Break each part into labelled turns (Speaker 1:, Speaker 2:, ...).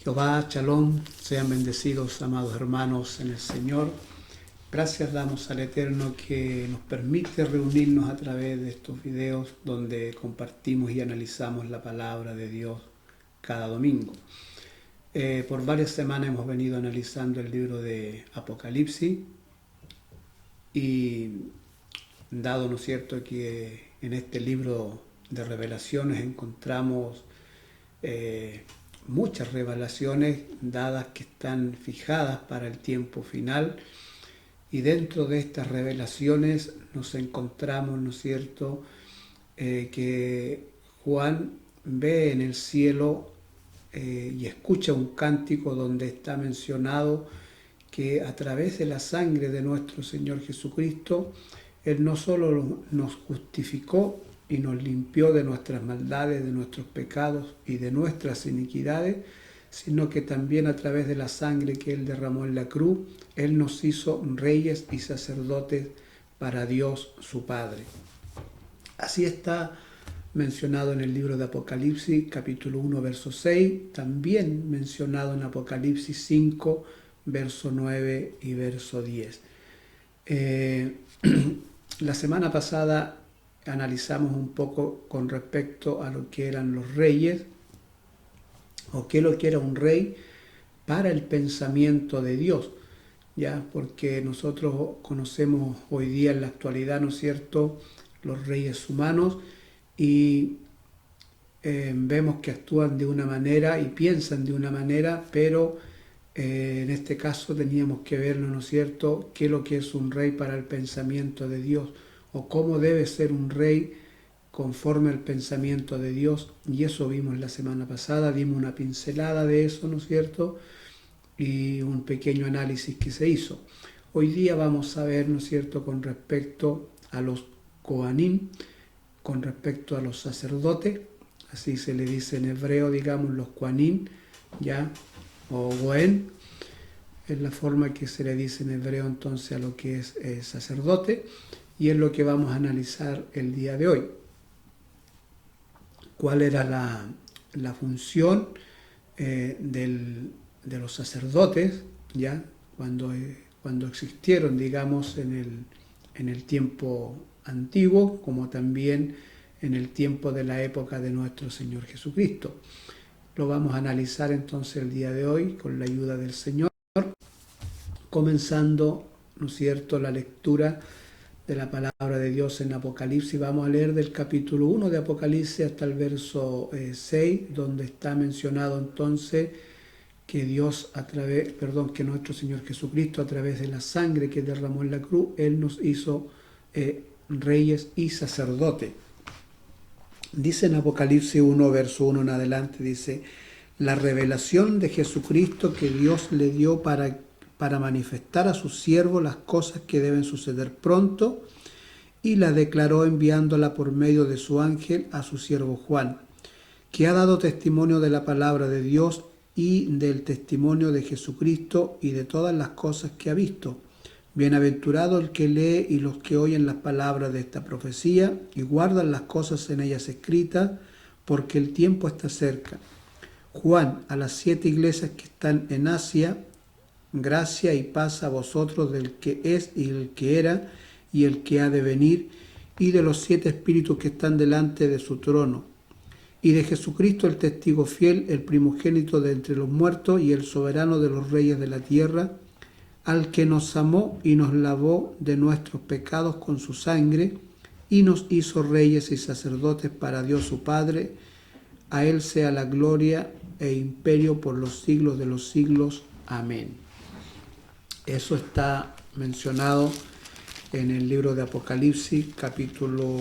Speaker 1: Jehová, Shalom, sean bendecidos, amados hermanos en el Señor. Gracias damos al Eterno que nos permite reunirnos a través de estos videos donde compartimos y analizamos la palabra de Dios cada domingo. Por varias semanas hemos venido analizando el libro de Apocalipsis y dado, ¿no es cierto?, que en este libro de revelaciones encontramos muchas revelaciones dadas que están fijadas para el tiempo final, y dentro de estas revelaciones nos encontramos, ¿no es cierto?, que Juan ve en el cielo y escucha un cántico donde está mencionado que a través de la sangre de nuestro Señor Jesucristo, Él no solo nos justificó y nos limpió de nuestras maldades, de nuestros pecados y de nuestras iniquidades, sino que también a través de la sangre que Él derramó en la cruz, Él nos hizo reyes y sacerdotes para Dios su Padre. Así está mencionado en el libro de Apocalipsis, capítulo 1, verso 6, también mencionado en Apocalipsis 5, verso 9 y verso 10. La semana pasada analizamos un poco con respecto a lo que eran los reyes, o qué es lo que era un rey para el pensamiento de Dios, ya, porque nosotros conocemos hoy día en la actualidad, ¿no es cierto?, los reyes humanos, y vemos que actúan de una manera y piensan de una manera, pero en este caso teníamos que ver, ¿no es cierto?, qué es lo que es un rey para el pensamiento de Dios, o cómo debe ser un rey conforme al pensamiento de Dios, y eso vimos la semana pasada, dimos una pincelada de eso, ¿no es cierto?, y un pequeño análisis que se hizo. Hoy día vamos a ver, ¿no es cierto?, con respecto a los Kohanim, con respecto a los sacerdotes, así se le dice en hebreo, digamos, los Kohanim, ya, o Goen, es la forma que se le dice en hebreo entonces a lo que es sacerdote, y es lo que vamos a analizar el día de hoy. ¿Cuál era la función de los sacerdotes, ya, cuando existieron, digamos, en el tiempo antiguo, como también en el tiempo de la época de nuestro Señor Jesucristo? Lo vamos a analizar entonces el día de hoy con la ayuda del Señor, comenzando, ¿no es cierto?, la lectura de la palabra de Dios en Apocalipsis. Vamos a leer del capítulo 1 de Apocalipsis hasta el verso 6, donde está mencionado entonces que que nuestro Señor Jesucristo, a través de la sangre que derramó en la cruz, Él nos hizo reyes y sacerdotes. Dice en Apocalipsis 1, verso 1 en adelante, dice: la revelación de Jesucristo que Dios le dio para manifestar a sus siervos las cosas que deben suceder pronto, y la declaró enviándola por medio de su ángel a su siervo Juan, que ha dado testimonio de la palabra de Dios y del testimonio de Jesucristo y de todas las cosas que ha visto. Bienaventurado el que lee y los que oyen las palabras de esta profecía y guardan las cosas en ellas escritas, porque el tiempo está cerca. Juan, a las 7 iglesias que están en Asia, gracia y paz a vosotros del que es y el que era y el que ha de venir, y de los 7 espíritus que están delante de su trono, y de Jesucristo el testigo fiel, el primogénito de entre los muertos y el soberano de los reyes de la tierra, al que nos amó y nos lavó de nuestros pecados con su sangre, y nos hizo reyes y sacerdotes para Dios su Padre. A Él sea la gloria e imperio por los siglos de los siglos. Amén. Eso está mencionado en el libro de Apocalipsis, capítulo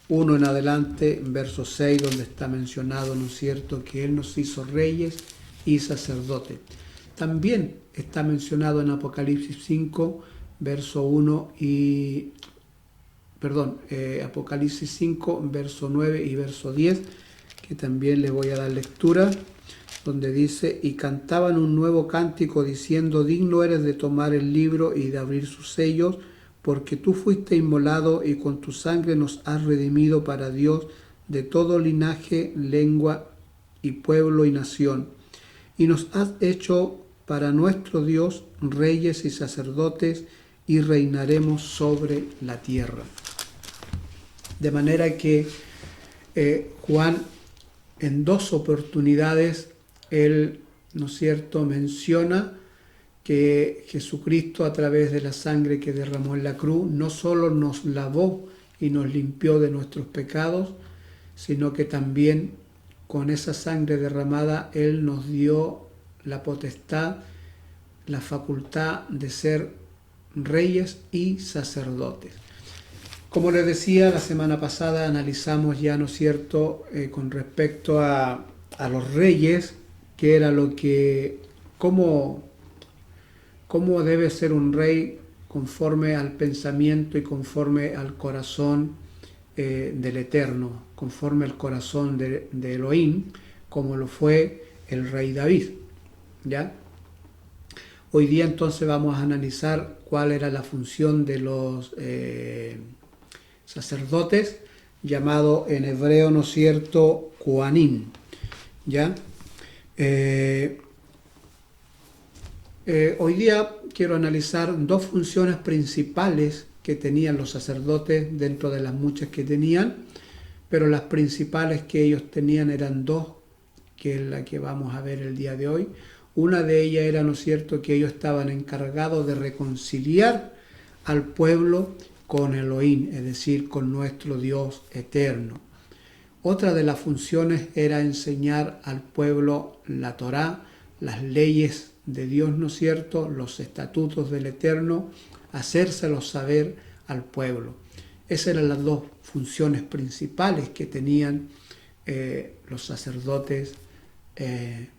Speaker 1: 1 en adelante, verso 6, donde está mencionado, ¿no es cierto?, que Él nos hizo reyes y sacerdotes. También está mencionado en Apocalipsis 5, verso 1 y... Apocalipsis 5, verso 9 y verso 10, que también le voy a dar lectura, donde dice: y cantaban un nuevo cántico diciendo: digno eres de tomar el libro y de abrir sus sellos, porque tú fuiste inmolado y con tu sangre nos has redimido para Dios de todo linaje, lengua y pueblo y nación, y nos has hecho para nuestro Dios reyes y sacerdotes, y reinaremos sobre la tierra. De manera que Juan en dos oportunidades, él, ¿no es cierto?, menciona que Jesucristo, a través de la sangre que derramó en la cruz, no solo nos lavó y nos limpió de nuestros pecados, sino que también con esa sangre derramada Él nos dio la potestad, la facultad de ser reyes y sacerdotes. Como les decía, la semana pasada analizamos ya, ¿no es cierto?, con respecto a los reyes, que era lo que, cómo debe ser un rey conforme al pensamiento y conforme al corazón del Eterno, conforme al corazón de Elohim, como lo fue el rey David, ¿ya? Hoy día entonces vamos a analizar cuál era la función de los sacerdotes, llamado en hebreo, ¿no es cierto?, Kohanim, ¿ya? Hoy día quiero analizar dos funciones principales que tenían los sacerdotes dentro de las muchas que tenían, pero las principales que ellos tenían eran dos, que es la que vamos a ver el día de hoy. Una de ellas era, ¿no es cierto?, que ellos estaban encargados de reconciliar al pueblo con Elohim, es decir, con nuestro Dios eterno. Otra de las funciones era enseñar al pueblo la Torá, las leyes de Dios, ¿no es cierto?, los estatutos del Eterno, hacérselos saber al pueblo. Esas eran las dos funciones principales que tenían los sacerdotes en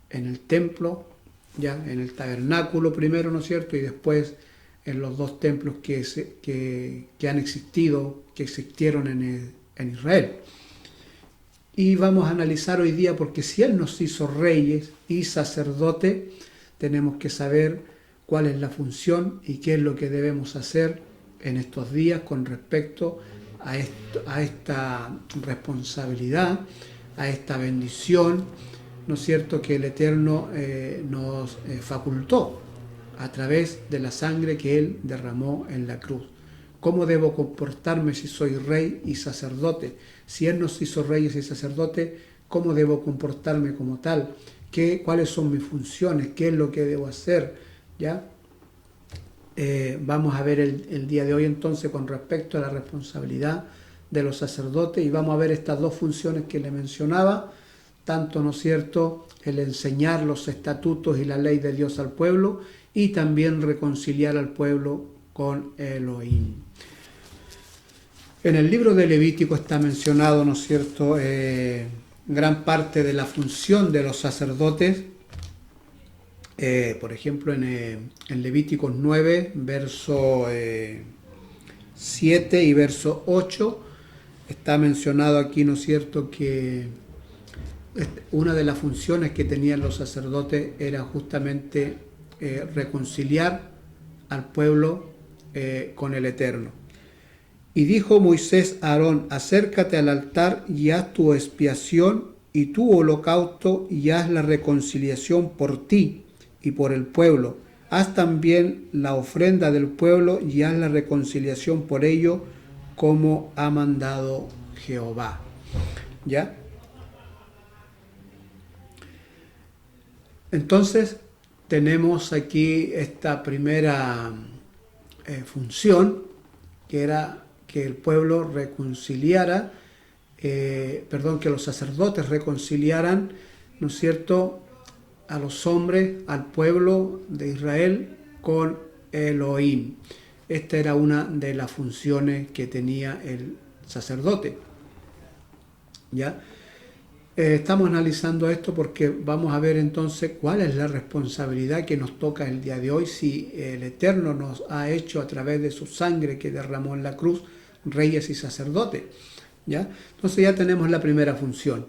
Speaker 1: el templo, ya en el tabernáculo primero, ¿no es cierto?, y después en los dos templos que han existido, que existieron en Israel. Y vamos a analizar hoy día, porque si Él nos hizo reyes y sacerdotes, tenemos que saber cuál es la función y qué es lo que debemos hacer en estos días con respecto a esta responsabilidad, a esta bendición, ¿no es cierto?, que el Eterno nos facultó a través de la sangre que Él derramó en la cruz. ¿Cómo debo comportarme si soy rey y sacerdote? Si Él nos hizo reyes y sacerdotes, ¿cómo debo comportarme como tal? ¿Cuáles son mis funciones? ¿Qué es lo que debo hacer? ¿Ya? Vamos a ver el día de hoy entonces con respecto a la responsabilidad de los sacerdotes, y vamos a ver estas dos funciones que le mencionaba, tanto, ¿no es cierto?, el enseñar los estatutos y la ley de Dios al pueblo, y también reconciliar al pueblo con Elohim. En el libro de Levítico está mencionado, ¿no es cierto?, gran parte de la función de los sacerdotes. Por ejemplo, en Levíticos 9, verso 7 y verso 8, está mencionado aquí, ¿no es cierto?, que una de las funciones que tenían los sacerdotes era justamente reconciliar al pueblo con el Eterno. Y dijo Moisés a Aarón: acércate al altar y haz tu expiación y tu holocausto, y haz la reconciliación por ti y por el pueblo. Haz también la ofrenda del pueblo y haz la reconciliación por ello, como ha mandado Jehová. ¿Ya? Entonces tenemos aquí esta primera función, que era que el pueblo reconciliara, que los sacerdotes reconciliaran, ¿no es cierto?, a los hombres, al pueblo de Israel con Elohim. Esta era una de las funciones que tenía el sacerdote. ¿Ya? Estamos analizando esto porque vamos a ver entonces cuál es la responsabilidad que nos toca el día de hoy, si el Eterno nos ha hecho a través de su sangre que derramó en la cruz reyes y sacerdotes. ¿Ya? Entonces ya tenemos la primera función.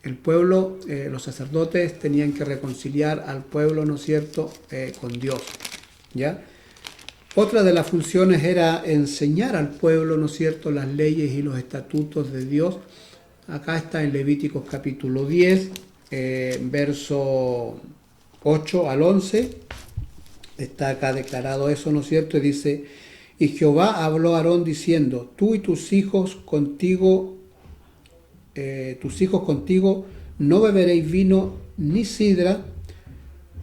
Speaker 1: El pueblo, los sacerdotes tenían que reconciliar al pueblo, ¿no es cierto?, con Dios. ¿Ya? Otra de las funciones era enseñar al pueblo, ¿no es cierto?, las leyes y los estatutos de Dios. Acá está en Levíticos capítulo 10, verso 8 al 11, está acá declarado eso, ¿no es cierto? Y dice, y Jehová habló a Aarón diciendo, tú y tus hijos contigo no beberéis vino ni sidra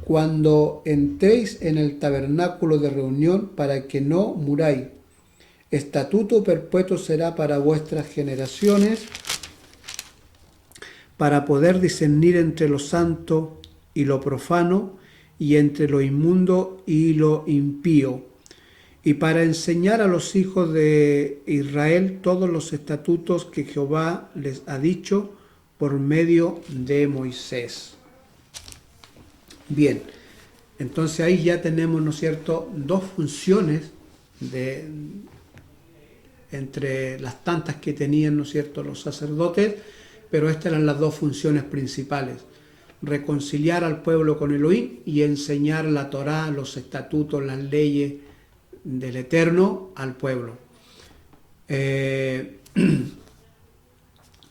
Speaker 1: cuando entréis en el tabernáculo de reunión, para que no muráis. Estatuto perpetuo será para vuestras generaciones, para poder discernir entre lo santo y lo profano, y entre lo inmundo y lo impío, y para enseñar a los hijos de Israel todos los estatutos que Jehová les ha dicho por medio de Moisés. Bien, entonces ahí ya tenemos, ¿no es cierto?, dos funciones entre las tantas que tenían, ¿no es cierto?, los sacerdotes, pero estas eran las dos funciones principales: reconciliar al pueblo con Elohim y enseñar la Torá, los estatutos, las leyes del Eterno al pueblo.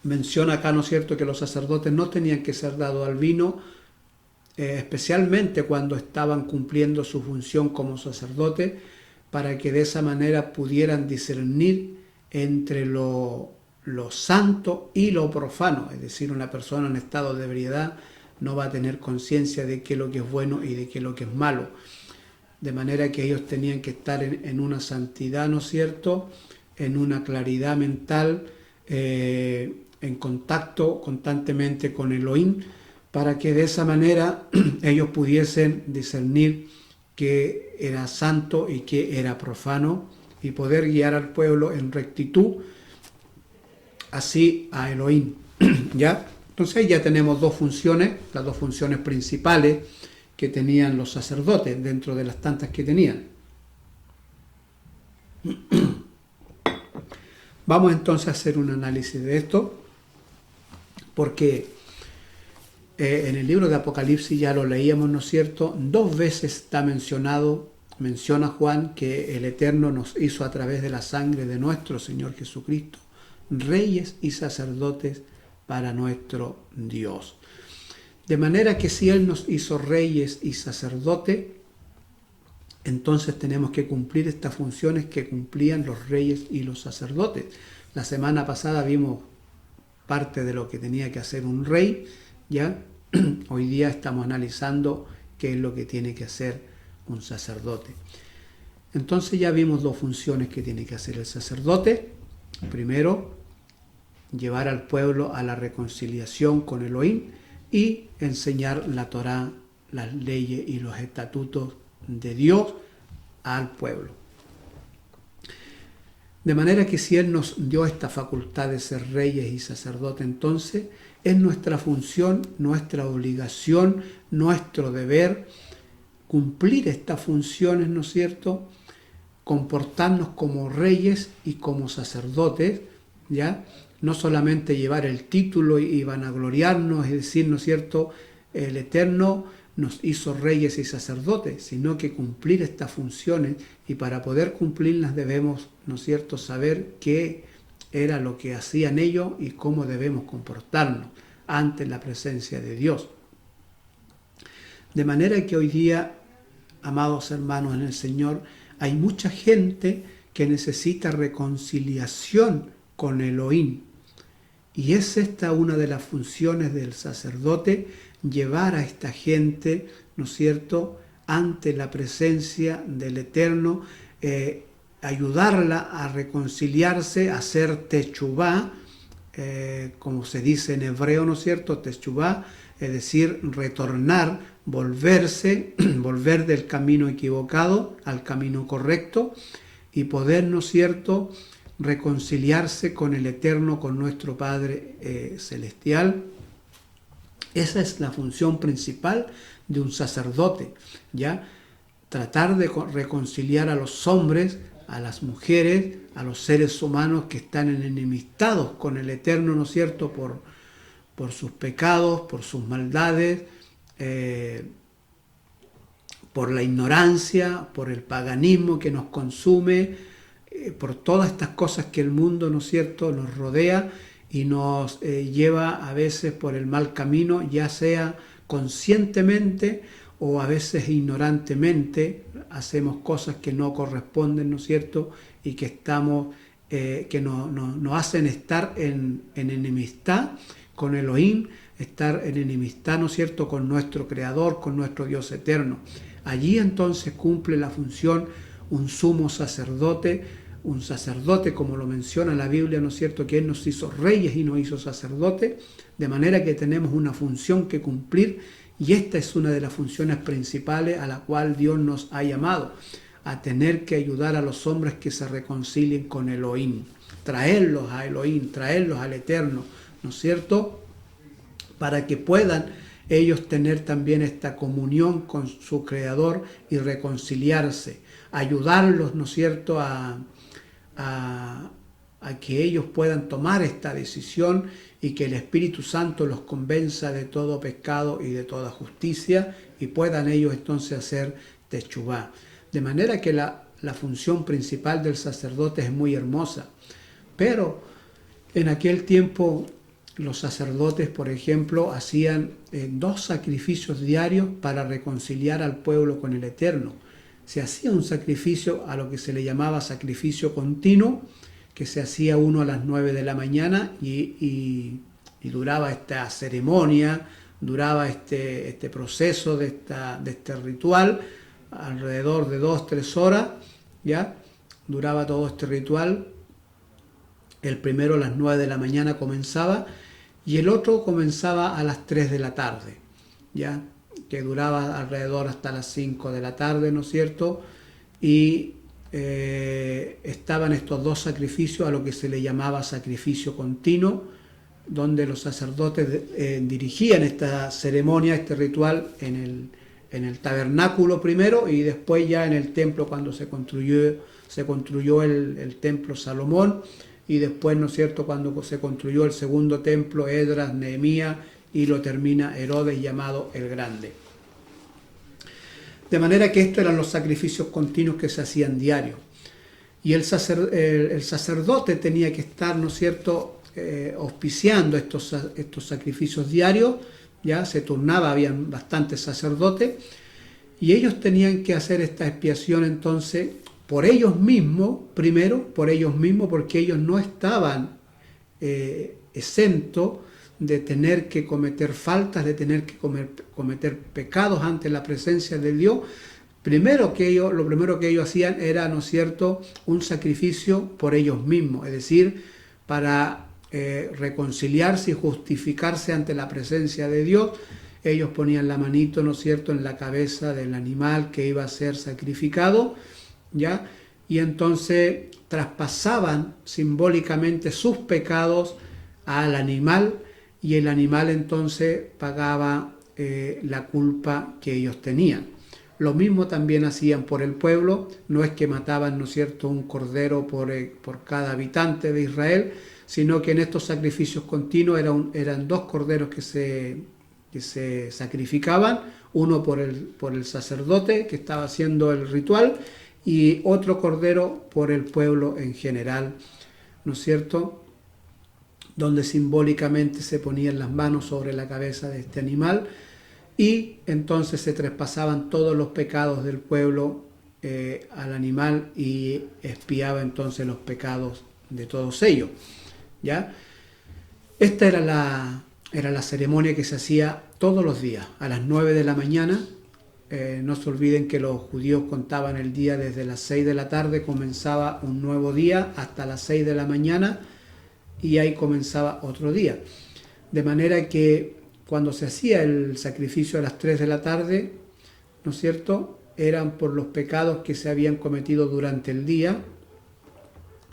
Speaker 1: Menciona acá, ¿no es cierto?, que los sacerdotes no tenían que ser dados al vino, especialmente cuando estaban cumpliendo su función como sacerdotes, para que de esa manera pudieran discernir entre lo santo y lo profano. Es decir, una persona en estado de ebriedad no va a tener conciencia de qué es lo que es bueno y de qué es lo que es malo. De manera que ellos tenían que estar en una santidad, ¿no es cierto?, en una claridad mental, en contacto constantemente con Elohim, para que de esa manera ellos pudiesen discernir qué era santo y qué era profano, y poder guiar al pueblo en rectitud, así a Elohim. ¿Ya? Entonces ya tenemos dos funciones, las dos funciones principales que tenían los sacerdotes dentro de las tantas que tenían. Vamos entonces a hacer un análisis de esto, porque en el libro de Apocalipsis ya lo leíamos, ¿no es cierto? Dos veces está menciona Juan que el Eterno nos hizo a través de la sangre de nuestro Señor Jesucristo reyes y sacerdotes para nuestro Dios. De manera que si Él nos hizo reyes y sacerdotes, entonces tenemos que cumplir estas funciones que cumplían los reyes y los sacerdotes. La semana pasada vimos parte de lo que tenía que hacer un rey, ¿ya? Hoy día estamos analizando qué es lo que tiene que hacer un sacerdote. Entonces ya vimos dos funciones que tiene que hacer el sacerdote. Primero, llevar al pueblo a la reconciliación con Elohim y enseñar la Torá, las leyes y los estatutos de Dios al pueblo. De manera que si Él nos dio esta facultad de ser reyes y sacerdotes, entonces es nuestra función, nuestra obligación, nuestro deber cumplir estas funciones, ¿no es cierto?, comportarnos como reyes y como sacerdotes, ¿ya? No solamente llevar el título y vanagloriarnos, es decir, ¿no es cierto?, el Eterno nos hizo reyes y sacerdotes, sino que cumplir estas funciones, y para poder cumplirlas debemos, ¿no es cierto?, saber qué era lo que hacían ellos y cómo debemos comportarnos ante la presencia de Dios. De manera que hoy día, amados hermanos en el Señor, hay mucha gente que necesita reconciliación con Elohim. Y es esta una de las funciones del sacerdote, llevar a esta gente, ¿no es cierto?, ante la presencia del Eterno, ayudarla a reconciliarse, a hacer techubá, como se dice en hebreo, ¿no es cierto?, techubá, es decir, retornar, volver del camino equivocado al camino correcto, y poder, ¿no es cierto?, reconciliarse con el Eterno, con nuestro Padre Celestial. Esa es la función principal de un sacerdote, ¿ya? Tratar de reconciliar a los hombres, a las mujeres, a los seres humanos que están enemistados con el Eterno, ¿no es cierto?, por sus pecados, por sus maldades, por la ignorancia, por el paganismo que nos consume, por todas estas cosas que el mundo, ¿no es cierto?, nos rodea, y nos lleva a veces por el mal camino, ya sea conscientemente o a veces ignorantemente. Hacemos cosas que no corresponden, ¿no es cierto? Y que estamos, que nos hacen estar en enemistad con Elohim, estar en enemistad, ¿no es cierto?, con nuestro Creador, con nuestro Dios eterno. Allí entonces cumple la función un sumo sacerdote, un sacerdote como lo menciona la Biblia, ¿no es cierto?, que Él nos hizo reyes y nos hizo sacerdotes, de manera que tenemos una función que cumplir, y esta es una de las funciones principales a la cual Dios nos ha llamado, a tener que ayudar a los hombres que se reconcilien con Elohim, traerlos a Elohim, traerlos al Eterno, ¿no es cierto?, para que puedan ellos tener también esta comunión con su Creador y reconciliarse, ayudarlos, ¿no es cierto?, a que ellos puedan tomar esta decisión y que el Espíritu Santo los convenza de todo pecado y de toda justicia y puedan ellos entonces hacer techubá. De manera que la función principal del sacerdote es muy hermosa, pero en aquel tiempo los sacerdotes, por ejemplo, hacían 2 sacrificios diarios para reconciliar al pueblo con el Eterno. Se hacía un sacrificio a lo que se le llamaba sacrificio continuo, que se hacía uno a las 9 de la mañana y duraba esta ceremonia, duraba este proceso de este ritual alrededor de 2-3 horas, ¿ya? Duraba todo este ritual. El primero a las 9 de la mañana comenzaba y el otro comenzaba a las 3 de la tarde, ¿ya?, que duraba alrededor hasta las 5 de la tarde, ¿no es cierto? Y estaban estos 2 sacrificios a lo que se le llamaba sacrificio continuo, donde los sacerdotes dirigían esta ceremonia, este ritual en el tabernáculo primero y después ya en el templo cuando se construyó el templo Salomón, y después, ¿no es cierto?, cuando se construyó el segundo templo, Esdras, Nehemías, y lo termina Herodes, llamado el Grande. De manera que estos eran los sacrificios continuos que se hacían diarios. Y el sacerdote tenía que estar, ¿no es cierto?, auspiciando estos sacrificios diarios. Ya se turnaba, habían bastantes sacerdotes, y ellos tenían que hacer esta expiación entonces por ellos mismos, primero por ellos mismos, porque ellos no estaban exentos de tener que cometer faltas, de tener que cometer pecados ante la presencia de Dios. Lo primero que ellos hacían era, ¿no es cierto?, un sacrificio por ellos mismos, es decir, para reconciliarse y justificarse ante la presencia de Dios. Ellos ponían la manito, ¿no es cierto?, en la cabeza del animal que iba a ser sacrificado, ¿ya? Y entonces traspasaban simbólicamente sus pecados al animal, y el animal entonces pagaba la culpa que ellos tenían. Lo mismo también hacían por el pueblo. No es que mataban, ¿no es cierto?, un cordero por cada habitante de Israel, sino que en estos sacrificios continuos eran 2 corderos que se sacrificaban, uno por el sacerdote que estaba haciendo el ritual y otro cordero por el pueblo en general, ¿no es cierto?, donde simbólicamente se ponían las manos sobre la cabeza de este animal y entonces se traspasaban todos los pecados del pueblo al animal y expiaba entonces los pecados de todos ellos, ¿ya? Esta era la ceremonia que se hacía todos los días, a las 9 de la mañana. No se olviden que los judíos contaban el día desde las 6 de la tarde, comenzaba un nuevo día hasta las 6 de la mañana, y ahí comenzaba otro día. De manera que cuando se hacía el sacrificio a las 3 de la tarde, ¿no es cierto?, eran por los pecados que se habían cometido durante el día,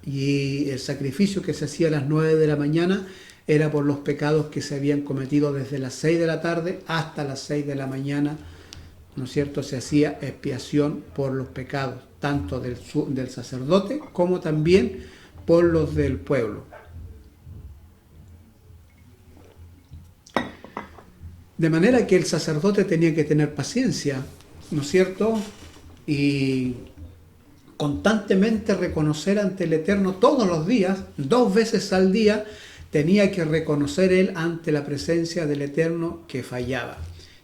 Speaker 1: y el sacrificio que se hacía a las 9 de la mañana era por los pecados que se habían cometido desde las 6 de la tarde hasta las 6 de la mañana, ¿no es cierto?, se hacía expiación por los pecados, tanto del sacerdote como también por los del pueblo. De manera que el sacerdote tenía que tener paciencia, ¿no es cierto?, y constantemente reconocer ante el Eterno todos los días, 2 veces al día, tenía que reconocer él ante la presencia del Eterno que fallaba,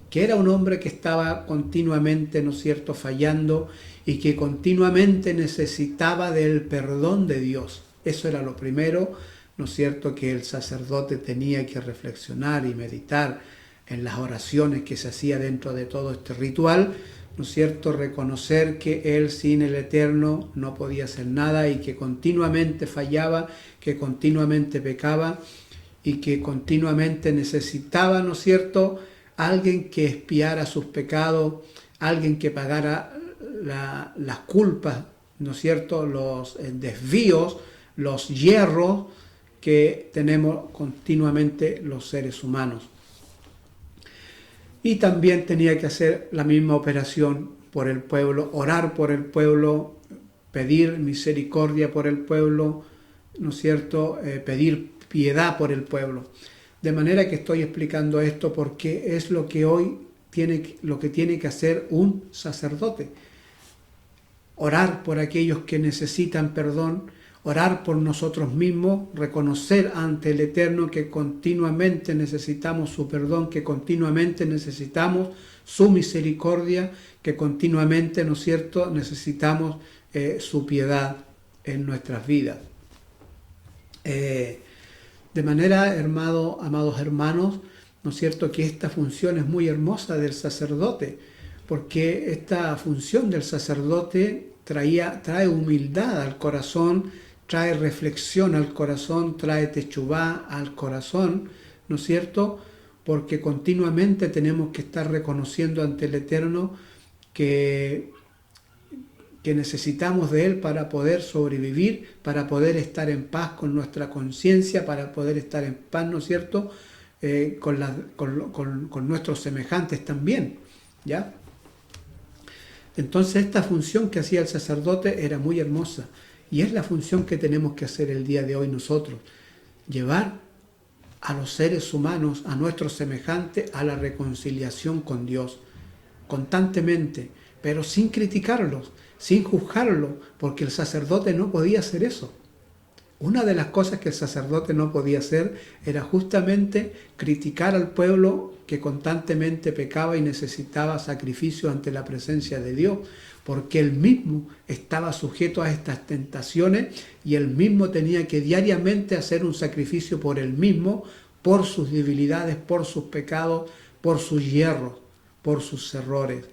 Speaker 1: que era un hombre que estaba continuamente, ¿no es cierto?, fallando y que continuamente necesitaba del perdón de Dios. Eso era lo primero, ¿no es cierto?, que el sacerdote tenía que reflexionar y meditar en las oraciones que se hacía dentro de todo este ritual, ¿no es cierto?, reconocer que él sin el Eterno no podía hacer nada y que continuamente fallaba, que continuamente pecaba y que continuamente necesitaba, ¿no es cierto?, alguien que expiara sus pecados, alguien que pagara las culpas, ¿no es cierto?, los desvíos, los hierros que tenemos continuamente los seres humanos. Y también tenía que hacer la misma operación por el pueblo, orar por el pueblo, pedir misericordia por el pueblo, ¿no es cierto?, pedir piedad por el pueblo. De manera que estoy explicando esto porque es lo que hoy tiene que hacer un sacerdote. Orar por aquellos que necesitan perdón, orar por nosotros mismos, reconocer ante el Eterno que continuamente necesitamos su perdón, que continuamente necesitamos su misericordia, que continuamente, ¿no es cierto?, necesitamos su piedad en nuestras vidas. De manera, amados hermanos, ¿no es cierto?, que esta función es muy hermosa del sacerdote, porque esta función del sacerdote trae humildad al corazón, trae reflexión al corazón, trae techubá al corazón, ¿no es cierto?, porque continuamente tenemos que estar reconociendo ante el Eterno que necesitamos de Él para poder sobrevivir, para poder estar en paz con nuestra conciencia, para poder estar en paz, ¿no es cierto?, con nuestros semejantes también, ¿ya? Entonces esta función que hacía el sacerdote era muy hermosa y es la función que tenemos que hacer el día de hoy nosotros, llevar a los seres humanos, a nuestros semejantes, a la reconciliación con Dios, constantemente, pero sin criticarlos, sin juzgarlos, porque el sacerdote no podía hacer eso. Una de las cosas que el sacerdote no podía hacer era justamente criticar al pueblo que constantemente pecaba y necesitaba sacrificio ante la presencia de Dios, porque él mismo estaba sujeto a estas tentaciones y él mismo tenía que diariamente hacer un sacrificio por él mismo, por sus debilidades, por sus pecados, por sus hierros, por sus errores,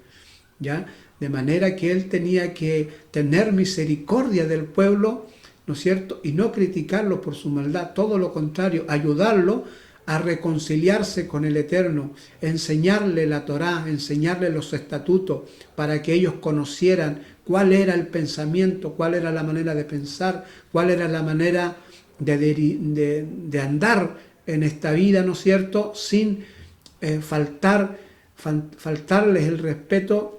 Speaker 1: ¿ya? De manera que él tenía que tener misericordia del pueblo, ¿no es cierto?, y no criticarlo por su maldad, todo lo contrario, ayudarlo a reconciliarse con el Eterno, enseñarle la Torá, enseñarle los estatutos, para que ellos conocieran cuál era el pensamiento, cuál era la manera de pensar, cuál era la manera de andar en esta vida, ¿no es cierto?, sin faltarles el respeto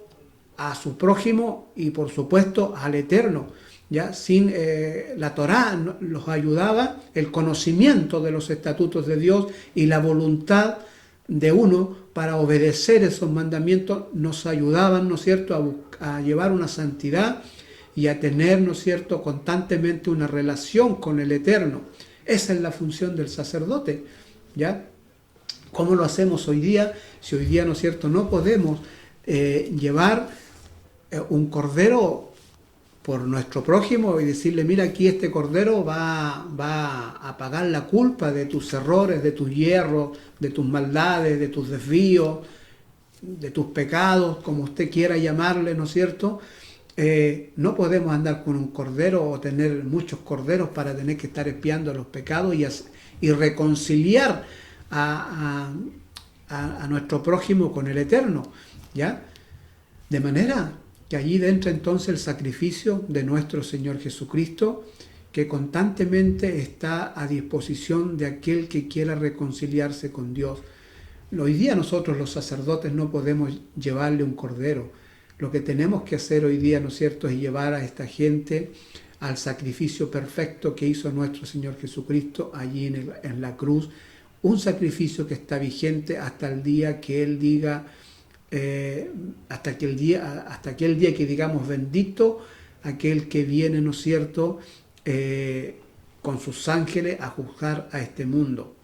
Speaker 1: a su prójimo y por supuesto al Eterno. Ya sin la Torá los ayudaba, el conocimiento de los estatutos de Dios y la voluntad de uno para obedecer esos mandamientos nos ayudaban, ¿no es cierto?, a llevar una santidad y a tener, ¿no es cierto?, constantemente una relación con el Eterno. Esa es la función del sacerdote, ¿ya? ¿Cómo lo hacemos hoy día? Si hoy día, ¿no es cierto?, no podemos llevar un cordero por nuestro prójimo y decirle, mira, aquí este cordero va a pagar la culpa de tus errores, de tus hierros, de tus maldades, de tus desvíos, de tus pecados, como usted quiera llamarle, ¿no es cierto? No podemos andar con un cordero o tener muchos corderos para tener que estar expiando los pecados y reconciliar a nuestro prójimo con el Eterno, ¿ya? De manera que allí entra entonces el sacrificio de nuestro Señor Jesucristo, que constantemente está a disposición de aquel que quiera reconciliarse con Dios. Hoy día nosotros los sacerdotes no podemos llevarle un cordero. Lo que tenemos que hacer hoy día, ¿no es cierto?, es llevar a esta gente al sacrificio perfecto que hizo nuestro Señor Jesucristo allí en la cruz, un sacrificio que está vigente hasta el día que Él diga, hasta aquel día que digamos bendito aquel que viene, ¿no es cierto?, con sus ángeles a juzgar a este mundo.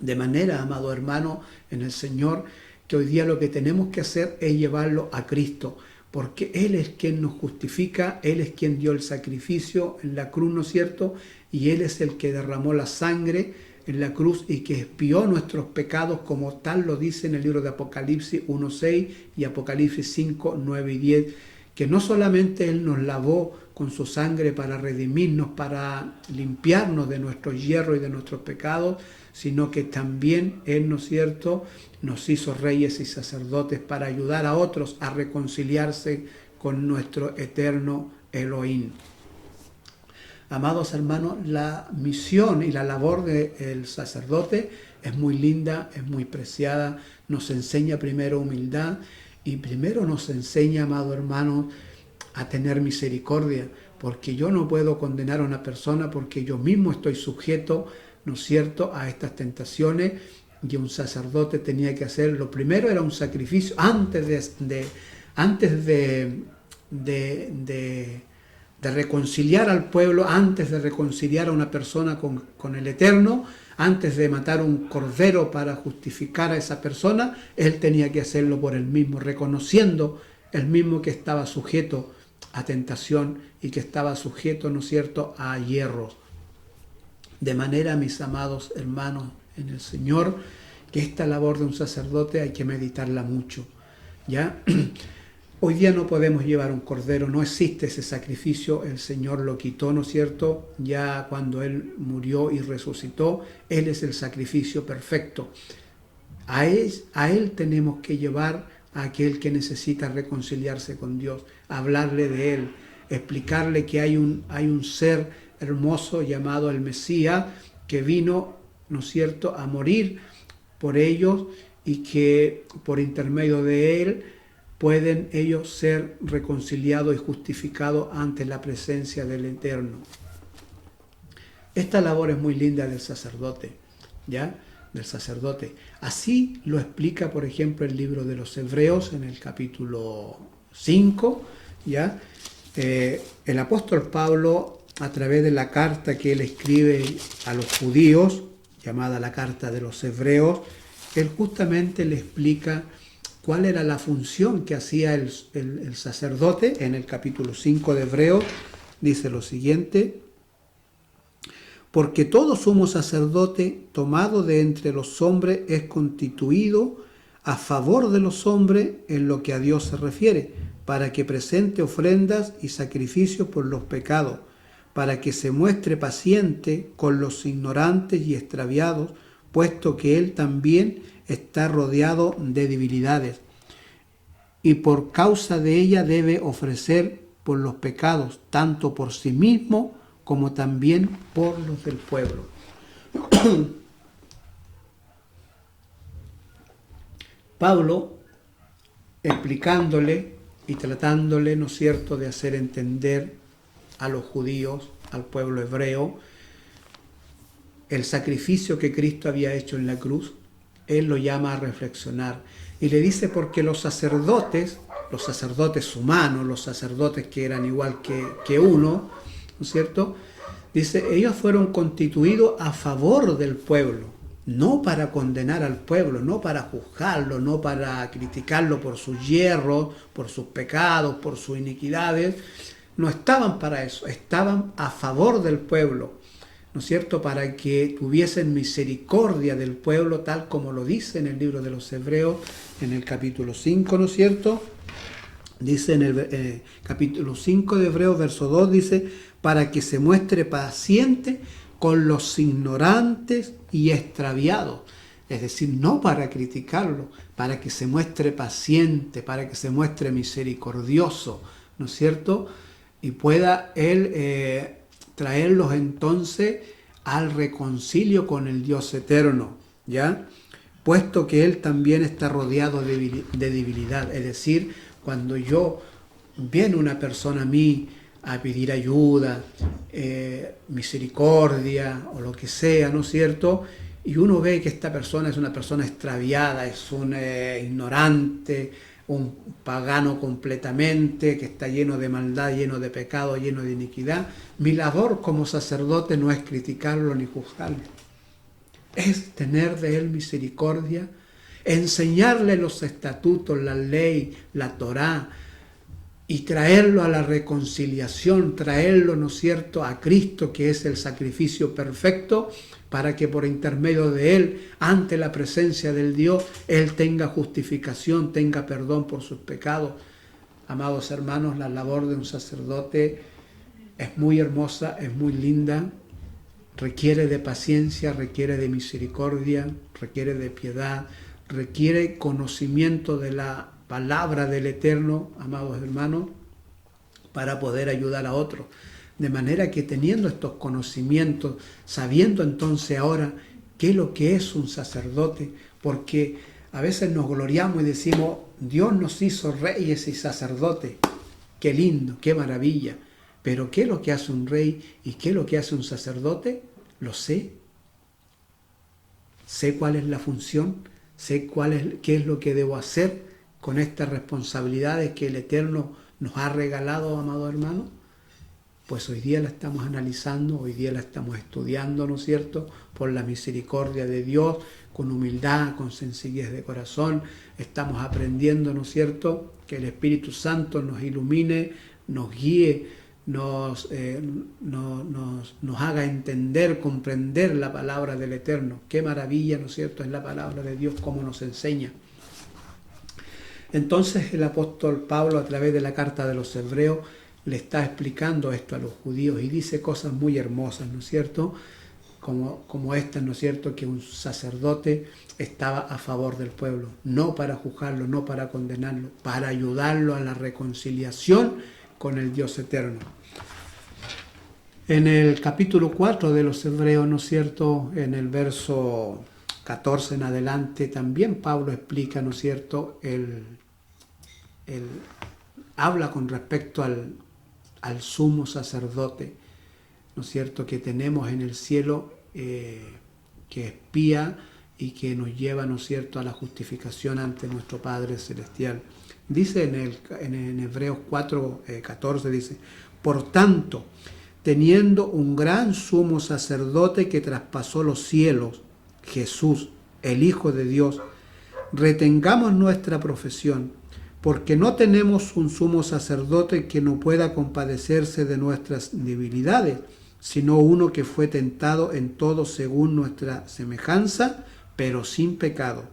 Speaker 1: De manera, amado hermano, en el Señor, que hoy día lo que tenemos que hacer es llevarlo a Cristo, porque Él es quien nos justifica, Él es quien dio el sacrificio en la cruz, ¿no es cierto? Y Él es el que derramó la sangre en la cruz y que expió nuestros pecados, como tal lo dice en el libro de Apocalipsis 1:6 y Apocalipsis 5:9 y 10, que no solamente Él nos lavó con su sangre para redimirnos, para limpiarnos de nuestros hierros y de nuestros pecados, sino que también Él, ¿no es cierto?, nos hizo reyes y sacerdotes para ayudar a otros a reconciliarse con nuestro eterno Elohim. Amados hermanos, la misión y la labor del sacerdote es muy linda, es muy preciada, nos enseña primero humildad y primero nos enseña, amado hermano, a tener misericordia, porque yo no puedo condenar a una persona porque yo mismo estoy sujeto, ¿no es cierto?, a estas tentaciones, y un sacerdote tenía que hacer, lo primero era un sacrificio antes de reconciliar al pueblo, antes de reconciliar a una persona con el Eterno, antes de matar un cordero para justificar a esa persona, él tenía que hacerlo por él mismo, reconociendo él mismo que estaba sujeto a tentación y que estaba sujeto, ¿no es cierto?, a hierros. De manera, mis amados hermanos en el Señor, que esta labor de un sacerdote hay que meditarla mucho, ¿ya? Hoy día no podemos llevar un cordero, no existe ese sacrificio, el Señor lo quitó, ¿no es cierto? Ya cuando Él murió y resucitó, Él es el sacrificio perfecto. A él tenemos que llevar a aquel que necesita reconciliarse con Dios, hablarle de Él, explicarle que hay un ser hermoso llamado el Mesías que vino, ¿no es cierto?, a morir por ellos y que por intermedio de Él pueden ellos ser reconciliados y justificados ante la presencia del Eterno. Esta labor es muy linda del sacerdote, ¿ya? Del sacerdote. Así lo explica, por ejemplo, el libro de los Hebreos en el capítulo 5, ¿ya? El apóstol Pablo, a través de la carta que él escribe a los judíos, llamada la carta de los Hebreos, él justamente le explica cuál era la función que hacía el sacerdote. En el capítulo 5 de Hebreos dice lo siguiente: porque todo sumo sacerdote tomado de entre los hombres es constituido a favor de los hombres en lo que a Dios se refiere, para que presente ofrendas y sacrificios por los pecados, para que se muestre paciente con los ignorantes y extraviados, puesto que Él también está rodeado de debilidades, y por causa de ella debe ofrecer por los pecados, tanto por sí mismo como también por los del pueblo. Pablo, explicándole y tratándole, ¿no es cierto?, de hacer entender a los judíos, al pueblo hebreo, el sacrificio que Cristo había hecho en la cruz, él lo llama a reflexionar y le dice: porque los sacerdotes humanos, los sacerdotes que eran igual que uno, ¿no es cierto?, dice, ellos fueron constituidos a favor del pueblo, no para condenar al pueblo, no para juzgarlo, no para criticarlo por sus hierros, por sus pecados, por sus iniquidades. No estaban para eso, estaban a favor del pueblo, ¿no es cierto?, para que tuviesen misericordia del pueblo, tal como lo dice en el libro de los Hebreos, en el capítulo 5, ¿no es cierto? Dice en el capítulo 5 de Hebreos, verso 2, dice: para que se muestre paciente con los ignorantes y extraviados. Es decir, no para criticarlo, para que se muestre paciente, para que se muestre misericordioso, ¿no es cierto?, y pueda Él traerlos entonces al reconcilio con el Dios eterno, ¿ya? Puesto que Él también está rodeado de debilidad. Es decir, cuando viene una persona a mí a pedir ayuda, misericordia o lo que sea, ¿no es cierto?, y uno ve que esta persona es una persona extraviada, es un ignorante, un pagano completamente, que está lleno de maldad, lleno de pecado, lleno de iniquidad. Mi labor como sacerdote no es criticarlo ni juzgarlo, es tener de él misericordia, enseñarle los estatutos, la ley, la Torá, y traerlo a la reconciliación, traerlo, ¿no es cierto?, a Cristo, que es el sacrificio perfecto, para que por intermedio de él, ante la presencia del Dios, él tenga justificación, tenga perdón por sus pecados. Amados hermanos, la labor de un sacerdote es muy hermosa, es muy linda, requiere de paciencia, requiere de misericordia, requiere de piedad, requiere conocimiento de la palabra del Eterno, amados hermanos, para poder ayudar a otros. De manera que teniendo estos conocimientos, sabiendo entonces ahora qué es lo que es un sacerdote, porque a veces nos gloriamos y decimos, Dios nos hizo reyes y sacerdotes, qué lindo, qué maravilla, pero ¿qué es lo que hace un rey y qué es lo que hace un sacerdote? Lo sé. Sé cuál es la función, sé qué es lo que debo hacer con estas responsabilidades que el Eterno nos ha regalado, amado hermano. Pues hoy día la estamos analizando, hoy día la estamos estudiando, ¿no es cierto?, por la misericordia de Dios, con humildad, con sencillez de corazón. Estamos aprendiendo, ¿no es cierto?, que el Espíritu Santo nos ilumine, nos guíe, nos haga entender, comprender la palabra del Eterno. Qué maravilla, ¿no es cierto?, es la palabra de Dios, cómo nos enseña. Entonces el apóstol Pablo, a través de la carta de los Hebreos, le está explicando esto a los judíos y dice cosas muy hermosas, ¿no es cierto?, como esta, ¿no es cierto?, que un sacerdote estaba a favor del pueblo, no para juzgarlo, no para condenarlo, para ayudarlo a la reconciliación con el Dios eterno. En el capítulo 4 de los Hebreos, ¿no es cierto?, en el verso 14 en adelante, también Pablo explica, ¿no es cierto?, habla con respecto al sumo sacerdote, ¿no es cierto?, que tenemos en el cielo, que espía y que nos lleva, ¿no es cierto?, a la justificación ante nuestro Padre Celestial. Dice en Hebreos 4, 14, dice, por tanto, teniendo un gran sumo sacerdote que traspasó los cielos, Jesús, el Hijo de Dios, retengamos nuestra profesión, porque no tenemos un sumo sacerdote que no pueda compadecerse de nuestras debilidades, sino uno que fue tentado en todo según nuestra semejanza, pero sin pecado.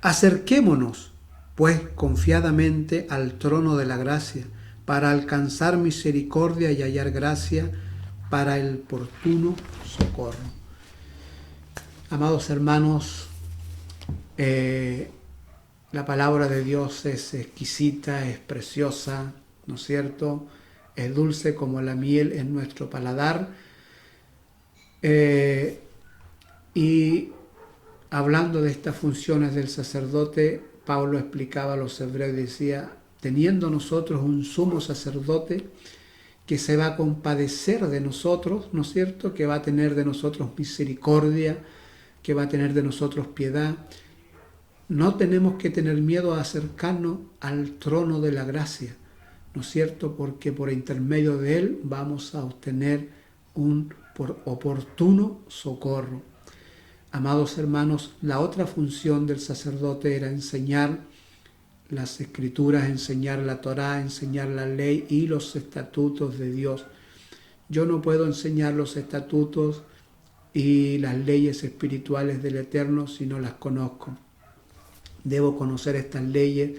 Speaker 1: Acerquémonos, pues, confiadamente al trono de la gracia, para alcanzar misericordia y hallar gracia para el oportuno socorro. Amados hermanos, la palabra de Dios es exquisita, es preciosa, ¿no es cierto?, es dulce como la miel en nuestro paladar. Y hablando de estas funciones del sacerdote, Pablo explicaba a los hebreos y decía, teniendo nosotros un sumo sacerdote que se va a compadecer de nosotros, ¿no es cierto?, que va a tener de nosotros misericordia, que va a tener de nosotros piedad, no tenemos que tener miedo a acercarnos al trono de la gracia, ¿no es cierto?, porque por intermedio de él vamos a obtener un oportuno socorro. Amados hermanos, la otra función del sacerdote era enseñar las escrituras, enseñar la Torá, enseñar la ley y los estatutos de Dios. Yo no puedo enseñar los estatutos y las leyes espirituales del Eterno si no las conozco. Debo conocer estas leyes.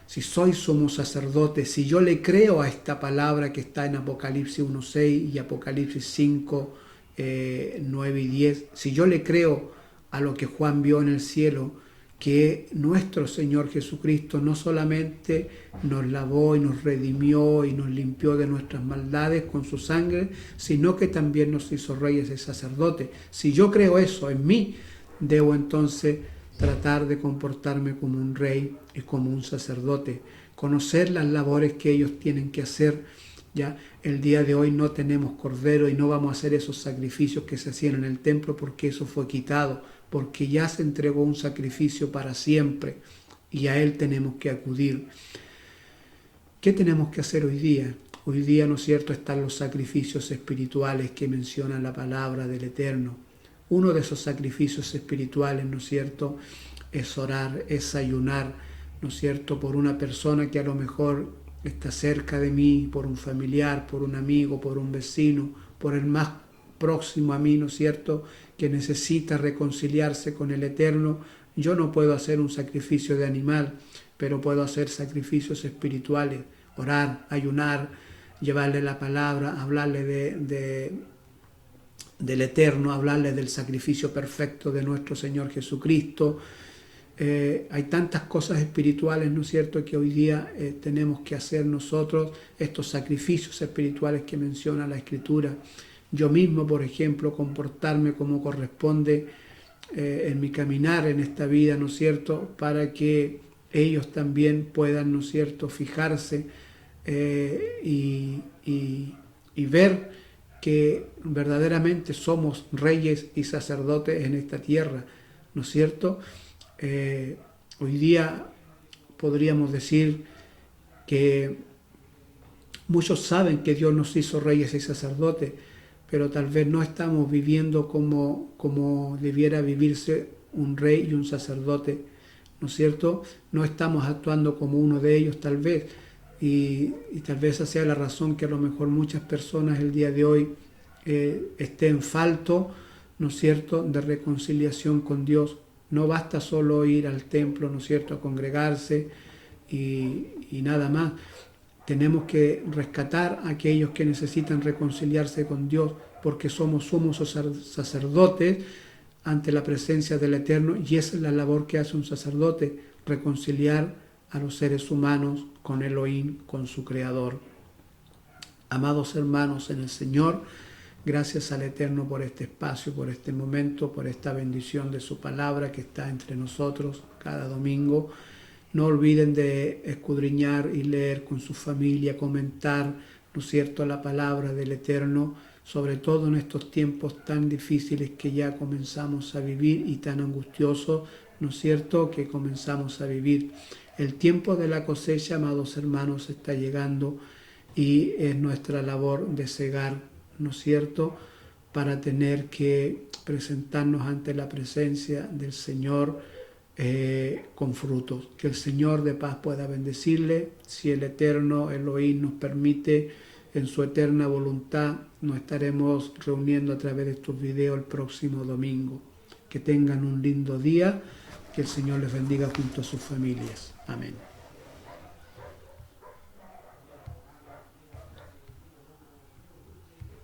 Speaker 1: Si soy sumo sacerdote, si yo le creo a esta palabra que está en Apocalipsis 1:6 y Apocalipsis 5, 9 y 10, si yo le creo a lo que Juan vio en el cielo, que nuestro Señor Jesucristo no solamente nos lavó y nos redimió y nos limpió de nuestras maldades con su sangre, sino que también nos hizo reyes y sacerdotes. Si yo creo eso en mí, debo entonces tratar de comportarme como un rey y como un sacerdote, conocer las labores que ellos tienen que hacer. Ya el día de hoy no tenemos cordero y no vamos a hacer esos sacrificios que se hacían en el templo porque eso fue quitado, porque ya se entregó un sacrificio para siempre y a Él tenemos que acudir. ¿Qué tenemos que hacer hoy día? Hoy día, ¿no es cierto?, están los sacrificios espirituales que menciona la palabra del Eterno. Uno de esos sacrificios espirituales, ¿no es cierto?, es orar, es ayunar, ¿no es cierto?, por una persona que a lo mejor está cerca de mí, por un familiar, por un amigo, por un vecino, por el más próximo a mí, ¿no es cierto?, que necesita reconciliarse con el Eterno. Yo no puedo hacer un sacrificio de animal, pero puedo hacer sacrificios espirituales, orar, ayunar, llevarle la palabra, hablarle del Eterno, hablarle del sacrificio perfecto de nuestro Señor Jesucristo. Hay tantas cosas espirituales, ¿no es cierto?, que hoy día tenemos que hacer nosotros, estos sacrificios espirituales que menciona la Escritura. Yo mismo, por ejemplo, comportarme como corresponde en mi caminar en esta vida, ¿no es cierto?, para que ellos también puedan, ¿no es cierto?, fijarse y ver que verdaderamente somos reyes y sacerdotes en esta tierra, ¿no es cierto? Hoy día podríamos decir que muchos saben que Dios nos hizo reyes y sacerdotes, pero tal vez no estamos viviendo como debiera vivirse un rey y un sacerdote, ¿no es cierto? No estamos actuando como uno de ellos tal vez, y tal vez esa sea la razón que a lo mejor muchas personas el día de hoy estén falto, ¿no es cierto?, de reconciliación con Dios. No basta solo ir al templo, ¿no es cierto?, a congregarse y nada más. Tenemos que rescatar a aquellos que necesitan reconciliarse con Dios, porque somos sumos sacerdotes ante la presencia del Eterno, y esa es la labor que hace un sacerdote, reconciliar a los seres humanos con Elohim, con su Creador. Amados hermanos en el Señor, gracias al Eterno por este espacio, por este momento, por esta bendición de su palabra que está entre nosotros cada domingo. No olviden de escudriñar y leer con su familia, comentar, ¿no es cierto?, la palabra del Eterno, sobre todo en estos tiempos tan difíciles que ya comenzamos a vivir y tan angustiosos, ¿no es cierto?, que comenzamos a vivir. El tiempo de la cosecha, amados hermanos, está llegando y es nuestra labor de segar, ¿no es cierto?, para tener que presentarnos ante la presencia del Señor con frutos. Que el Señor de paz pueda bendecirle. Si el Eterno Elohim nos permite, en su eterna voluntad, nos estaremos reuniendo a través de estos videos el próximo domingo. Que tengan un lindo día. Que el Señor les bendiga junto a sus familias. Amén.